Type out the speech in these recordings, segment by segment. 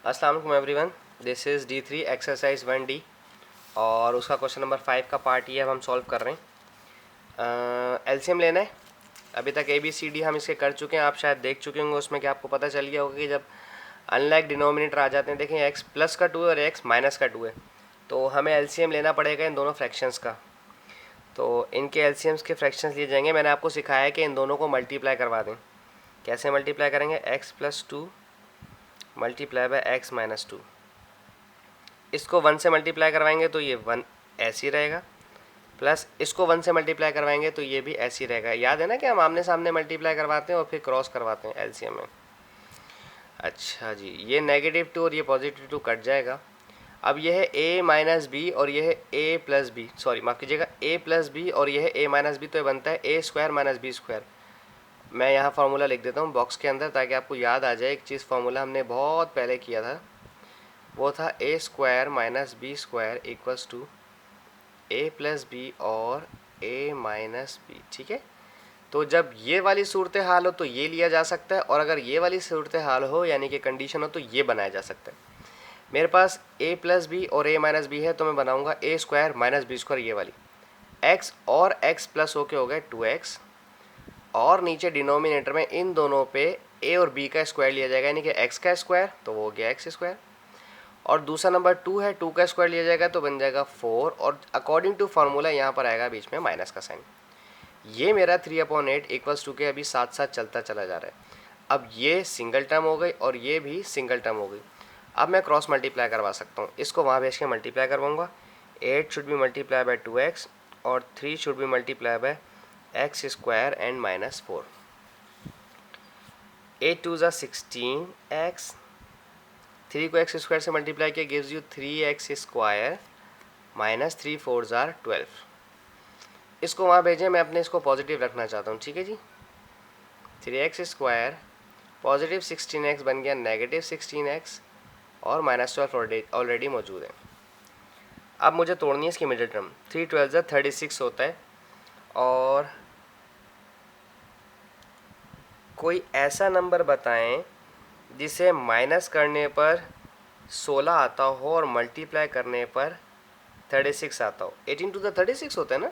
अस्सलाम वालेकुम everyone, this is D3 exercise 1D और उसका क्वेश्चन नंबर 5 का पार्ट ये अब हम सॉल्व कर रहे हैं। एलसीएम लेना है। अभी तक ABCD हम इसके कर चुके हैं, आप शायद देख चुके होंगे उसमें कि आपको पता चल गया होगा कि जब अनलाइक डिनोमिनेटर आ जाते हैं, देखें x प्लस का 2 है और x माइनस का 2 है, तो हमें एलसीएम लेना पड़ेगा इन दोनों फ्रैक्शंस का। तो इनके एलसीएम्स के फ्रैक्शंस लिए जाएंगे। मैंने आपको सिखाया है कि इन दोनों को मल्टीप्लाई करवा दें। कैसे मल्टीप्लाई करेंगे? x plus 2 multiply by x minus 2। इसको 1 से मल्टीप्लाई करवाएंगे तो ये 1 ऐसे ही रहेगा, प्लस इसको 1 से मल्टीप्लाई करवाएंगे तो ये भी ऐसे ही रहेगा। याद है ना कि हम आमने सामने मल्टीप्लाई करवाते हैं और फिर क्रॉस करवाते हैं एलसीएम में। अच्छा जी, ये -2 और ये +2 कट जाएगा। अब यह है a माइनस बी और यह है a प्लस बी, सॉरी माफ़ कीजिएगा, a प्लस बी और यह है a माइनस बी, तो ये बनता है a square minus B square. मैं यहाँ फार्मूला लिख देता हूँ बॉक्स के अंदर ताकि आपको याद आ जाए। एक चीज़ फार्मूला हमने बहुत पहले किया था, वो था a square minus B square equals to a plus B और a माइनस बी। ठीक है, तो जब ये वाली सूरत हाल हो तो ये लिया जा सकता है, और अगर ये वाली सूरत हाल हो यानी कि कंडीशन हो तो ये बनाया जा सकता है। मेरे पास a प्लस बी और a माइनस बी है, तो मैं बनाऊंगा a square minus B square, ये वाली x और x प्लस होके हो गए 2x, और नीचे डिनोमिनेटर में इन दोनों पे a और b का स्क्वायर लिया जाएगा, यानी कि x का स्क्वायर, तो वो हो गया x स्क्वायर, और दूसरा नंबर 2 है, 2 का स्क्वायर लिया जाएगा तो बन जाएगा 4, और अकॉर्डिंग टू फार्मूला यहाँ पर आएगा बीच में माइनस का साइन। ये मेरा 3/8 इक्वल्स टू के अभी साथ साथ चलता चला जा रहा है। अब ये सिंगल टर्म हो गई और ये भी सिंगल टर्म हो गई। अब मैं क्रॉस मल्टीप्लाई करवा सकता हूँ, इसको वहाँ भेज के मल्टीप्लाई करवाऊँगा। 8 should be multiply by 2x और 3 should be multiply by x square and minus 4। 8 2 ज़ा 16x, 3 को x स्क्वायर से मल्टीप्लाई किया gives you 3x square minus 3 4 ज़ार 12। इसको वहाँ भेजें, मैं अपने इसको पॉजिटिव रखना चाहता हूँ। ठीक है जी, 3x स्क्वायर पॉजिटिव 16x बन गया नेगेटिव 16x, और माइनस 12 ऑलरेडी मौजूद है। अब मुझे तोड़नी है इसकी मिडिल टर्म। 3 12 ज़ा 36 होता है, और कोई ऐसा नंबर बताएं जिसे माइनस करने पर 16 आता हो और मल्टीप्लाई करने पर 36 आता हो। 18 टू द 36 होता है ना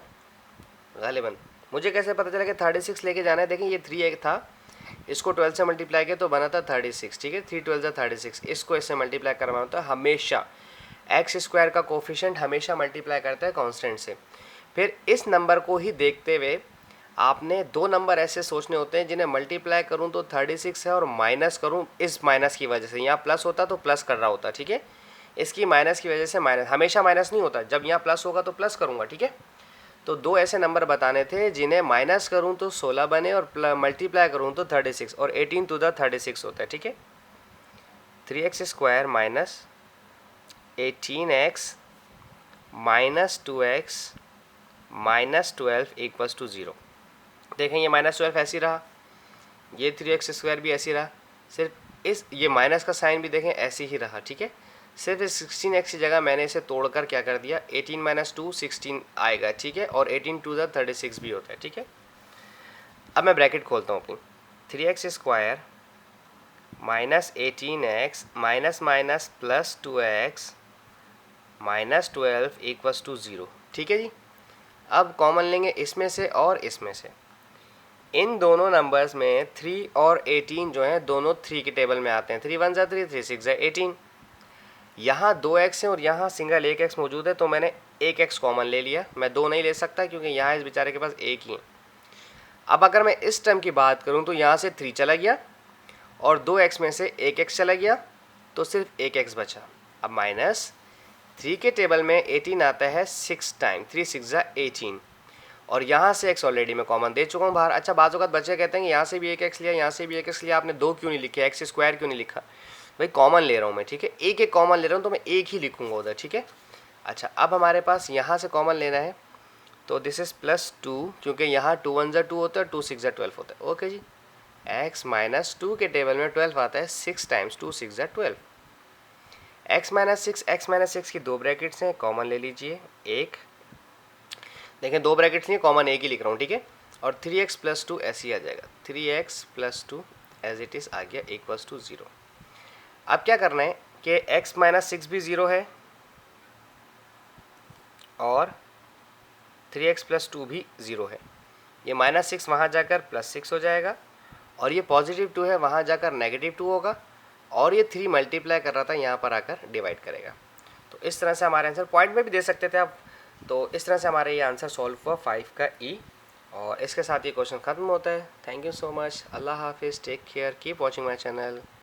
गालिबन। मुझे कैसे पता चला कि 36 लेके जाना है? देखें ये 3 एक था, इसको 12 से मल्टीप्लाई किया तो बना था 36। ठीक है, 3 12 ज़ा 36, इसको इससे मल्टीप्लाई करवाना होता है हमेशा। एक्स स्क्वायर का कोफिशिएंट हमेशा मल्टीप्लाई करता है कांस्टेंट से। फिर इस नंबर को ही देखते हुए आपने दो नंबर ऐसे सोचने होते हैं जिन्हें मल्टीप्लाई करूं तो 36 है और माइनस करूं इस माइनस की वजह से। यहाँ प्लस होता तो प्लस कर रहा होता, ठीक है, इसकी माइनस की वजह से माइनस। हमेशा माइनस नहीं होता, जब यहाँ प्लस होगा तो प्लस करूँगा। ठीक है, तो दो ऐसे नंबर बताने थे जिन्हें माइनस करूँ तो 16 बने और मल्टीप्लाई करूँ तो 36, और 18 टू द 36 होता है। ठीक है, 3x square minus 18x minus 2x minus 12 equals to 0। देखें ये -12 ऐसी रहा, ये 3x स्क्वायर भी ऐसी रहा, सिर्फ इस ये माइनस का साइन भी देखें ऐसे ही रहा। ठीक है, सिर्फ इस 16x की जगह मैंने इसे तोड़कर क्या कर दिया, 18 - 2 16 आएगा। ठीक है, और 18 टू द 36 भी होता है। ठीक है, अब मैं ब्रैकेट खोलता हूँ अपनी। 3x square minus 18x minus minus plus 2x minus 12 equals to 0। ठीक है जी, अब कॉमन लेंगे इसमें से और इसमें से। इन दोनों नंबर्स में 3 और 18 जो हैं दोनों 3 के टेबल में आते हैं। 3 1 ज़ा 3, 3 6 ज़ा 18। यहाँ 2x है और यहाँ सिंगल 1x मौजूद है, तो मैंने 1x कॉमन ले लिया। मैं 2 नहीं ले सकता क्योंकि यहाँ इस बेचारे के पास 1 ही है। अब अगर मैं इस टर्म की बात करूँ तो यहाँ से 3 चला गया और 2x में से 1x चला गया, तो सिर्फ 1x बचा। अब माइनस 3 के टेबल में 18 आता है 6 टाइम, 3 6 ज़ा 18, और यहाँ से x ऑलरेडी मैं कॉमन दे चुका हूँ बाहर। अच्छा, बाज़ औक़ात बच्चे कहते हैं कि यहाँ से भी 1x लिया, यहाँ से भी 1x लिया, आपने 2 क्यों नहीं लिखे, x स्क्वायर क्यों नहीं लिखा? भाई कॉमन ले रहा हूँ मैं। ठीक है, एक कॉमन ले रहा हूँ तो मैं एक ही लिखूँगा उधर। ठीक है, अच्छा अब हमारे पास यहाँ से कॉमन लेना है, तो दिस इज़ +2, क्योंकि यहाँ 2 1 ज़ा 2 होता है, 2 6 ज़ा 12 होता है। ओके जी, x माइनस 2 के टेबल में 12 आता है, 6 टाइम्स 2 6 ज़ा 12। x माइनस 6 की दो ब्रैकेट्स हैं, कॉमन ले लीजिए एक। देखें दो ब्रैकेट्स नहीं, कॉमन एक ही लिख रहा हूँ। ठीक है, और 3x + 2 ऐसे ही आ जाएगा, 3x + 2 एज इट इज़ आ गया इक्वल्स टू 0। अब क्या करना है, कि x माइनस 6 भी 0 है और 3x प्लस 2 भी 0 है। ये -6 वहाँ जाकर +6 हो जाएगा और ये +2 है वहाँ जाकर -2 होगा और ये 3 मल्टीप्लाई कर रहा था यहाँ पर आकर डिवाइड करेगा। तो इस तरह से हमारे आंसर पॉइंट में भी दे सकते थे आप। तो इस तरह से हमारे ये आंसर सॉल्व हुआ 5 का ई। और इसके साथ ये क्वेश्चन ख़त्म होता है। Thank you so much. अल्लाह हाफिज़, take care, keep watching my channel.